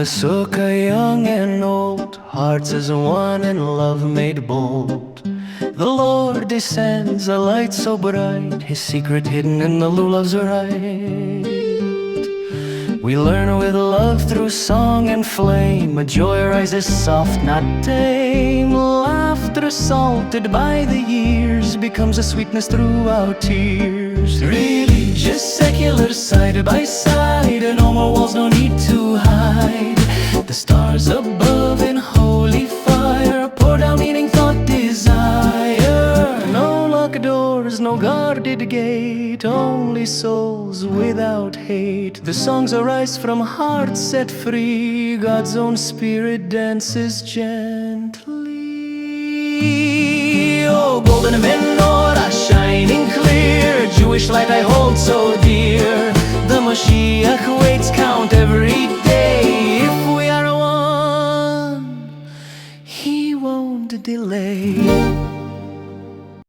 the Sukkah, young and old, hearts as one and love made bold. The Lord descends, a light so bright, His secret hidden in the lulav's right. We learn with love through song and flame, a joy rises soft, not tame. Laughter salted by the years becomes a sweetness through our tears. Religious, secular, side by side, no more walls, no need to hide. The stars above in holy fire pour down meaning, thought, desire. No locked doors, no guarded gate, only souls without hate. The songs arise from hearts set free, God's own spirit dances gently. Oh, golden menorah shining clear, Jewish light I hold so dear. The Mashiach waits, count every day. If we are one, He won't delay.